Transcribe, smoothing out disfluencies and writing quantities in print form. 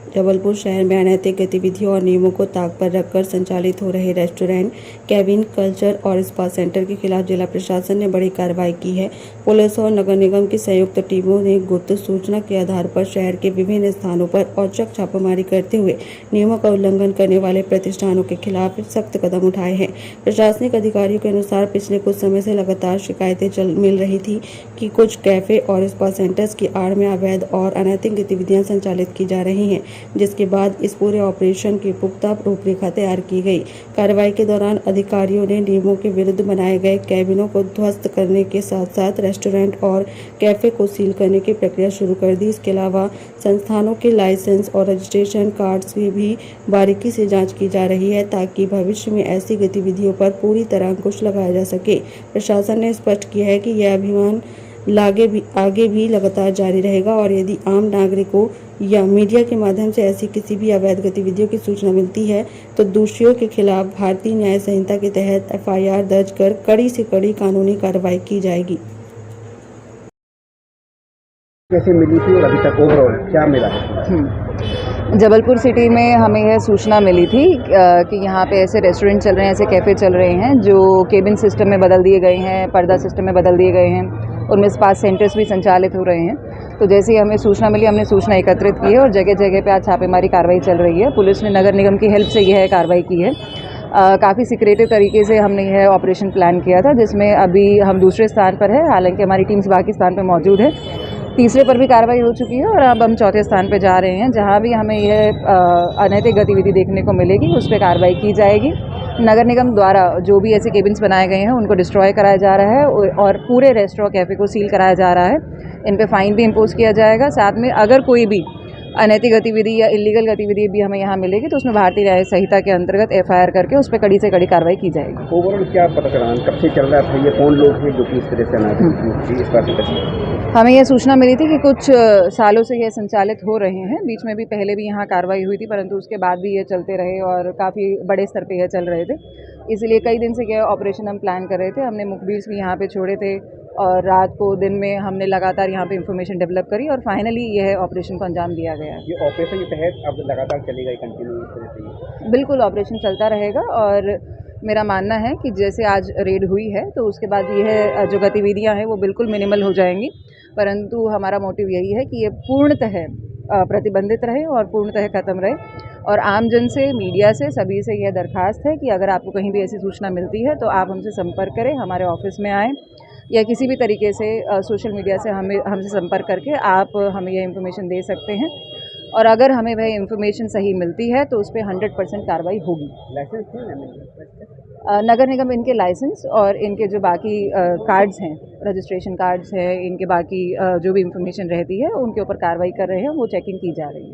जबलपुर शहर में अनैतिक गतिविधियों और नियमों को ताक पर रखकर संचालित हो रहे रेस्टोरेंट, केबिन, कल्चर और स्पा सेंटर के खिलाफ जिला प्रशासन ने बड़ी कार्रवाई की है। पुलिस और नगर निगम की संयुक्त टीमों ने गुप्त सूचना के आधार पर शहर के विभिन्न स्थानों पर औचक छापामारी करते हुए नियमों का उल्लंघन करने वाले प्रतिष्ठानों के खिलाफ सख्त कदम उठाए हैं। प्रशासनिक अधिकारियों के अनुसार पिछले कुछ समय से लगातार शिकायतें मिल रही थी कि कुछ कैफे और स्पा सेंटर्स की आड़ में अवैध और अनैतिक गतिविधियां संचालित की जा रही हैं, जिसके बाद इस पूरे ऑपरेशन की पुख्ता रूपरेखा तैयार की गई। कार्रवाई के दौरान अधिकारियों ने नियमों के विरुद्ध बनाए गए कैबिनों को ध्वस्त करने के साथ साथ रेस्टोरेंट और कैफे को सील करने की प्रक्रिया शुरू कर दी। इसके अलावा संस्थानों के लाइसेंस और रजिस्ट्रेशन कार्ड्स की भी बारीकी से जांच की जा रही है, ताकि भविष्य में ऐसी गतिविधियों पर पूरी तरह अंकुश लगाया जा सके। प्रशासन ने स्पष्ट किया है कि यह अभियान आगे भी लगातार जारी रहेगा और यदि आम नागरिकों या मीडिया के माध्यम से ऐसी किसी भी अवैध गतिविधियों की सूचना मिलती है तो दोषियों के खिलाफ भारतीय न्याय संहिता के तहत एफआईआर दर्ज कर कड़ी से कड़ी कानूनी कार्रवाई की जाएगी। कैसे मिली थी और अभी तक ओवरऑल क्या मिला है? जबलपुर सिटी में हमें यह सूचना मिली थी कि यहाँ पे ऐसे रेस्टोरेंट चल रहे हैं, ऐसे कैफ़े चल रहे हैं जो केबिन सिस्टम में बदल दिए गए हैं, पर्दा सिस्टम में बदल दिए गए हैं, उनमें स्पा सेंटर्स भी संचालित हो रहे हैं। तो जैसे ही हमें सूचना मिली, हमने सूचना एकत्रित की है और जगह जगह पे आज छापेमारी कार्रवाई चल रही है। पुलिस ने नगर निगम की हेल्प से यह कार्रवाई की है। काफ़ी सिक्रेटिव तरीके से हमने यह ऑपरेशन प्लान किया था, जिसमें अभी हम दूसरे स्थान पर है, हालांकि हमारी टीम्स बाकी स्थान पर मौजूद है। तीसरे पर भी कार्रवाई हो चुकी है और अब हम चौथे स्थान पर जा रहे हैं। जहां भी हमें यह अनैतिक गतिविधि देखने को मिलेगी उस पर कार्रवाई की जाएगी। नगर निगम द्वारा जो भी ऐसे केबिन्स बनाए गए हैं उनको डिस्ट्रॉय कराया जा रहा है और पूरे रेस्टोरेंट कैफ़े को सील कराया जा रहा है। इन पे फाइन भी इम्पोज किया जाएगा। साथ में अगर कोई भी अनैतिक गतिविधि या इलीगल गतिविधि भी हमें यहाँ मिलेगी तो उसमें भारतीय न्याय संहिता के अंतर्गत एफआईआर करके उस पर कड़ी से कड़ी कार्रवाई की जाएगी। ओवरऑल क्या पता चला, कब से चल रहा था, ये कौन लोग थे जो कि इस तरह से अनाज इस बात हमें यह सूचना मिली थी कि कुछ सालों से यह संचालित हो रहे हैं। बीच में भी पहले भी यहाँ कार्रवाई हुई थी, परंतु उसके बाद भी ये चलते रहे और काफ़ी बड़े स्तर पे यह चल रहे थे। इसलिए कई दिन से यह ऑपरेशन हम प्लान कर रहे थे। हमने मुखबिर भी यहाँ पे छोड़े थे और रात को दिन में हमने लगातार यहाँ पे इंफॉर्मेशन डेवलप करी और फाइनली यह ऑपरेशन को अंजाम दिया गया। ये ऑपरेशन के तहत अब लगातार चलेगा, कंटिन्यू इस तरह से? बिल्कुल, ऑपरेशन चलता रहेगा और मेरा मानना है कि जैसे आज रेड हुई है तो उसके बाद यह जो गतिविधियां हैं वो बिल्कुल मिनिमल हो जाएंगी, परंतु हमारा मोटिव यही है कि ये पूर्णतः प्रतिबंधित रहे और पूर्णतः खत्म रहे। और आमजन से, मीडिया से, सभी से यह दरखास्त है कि अगर आपको कहीं भी ऐसी सूचना मिलती है तो आप हमसे संपर्क करें, हमारे ऑफिस में आएँ या किसी भी तरीके से सोशल मीडिया से हमसे संपर्क करके आप हमें यह इन्फॉर्मेशन दे सकते हैं और अगर हमें वह इन्फॉर्मेशन सही मिलती है तो उस पर 100% कार्रवाई होगी। लाइसेंस थे नगर निगम इनके लाइसेंस और इनके जो बाकी कार्ड्स हैं, रजिस्ट्रेशन कार्ड्स हैं, इनके बाकी जो भी इन्फॉर्मेशन रहती है उनके ऊपर कार्रवाई कर रहे हैं, वो चेकिंग की जा रही है।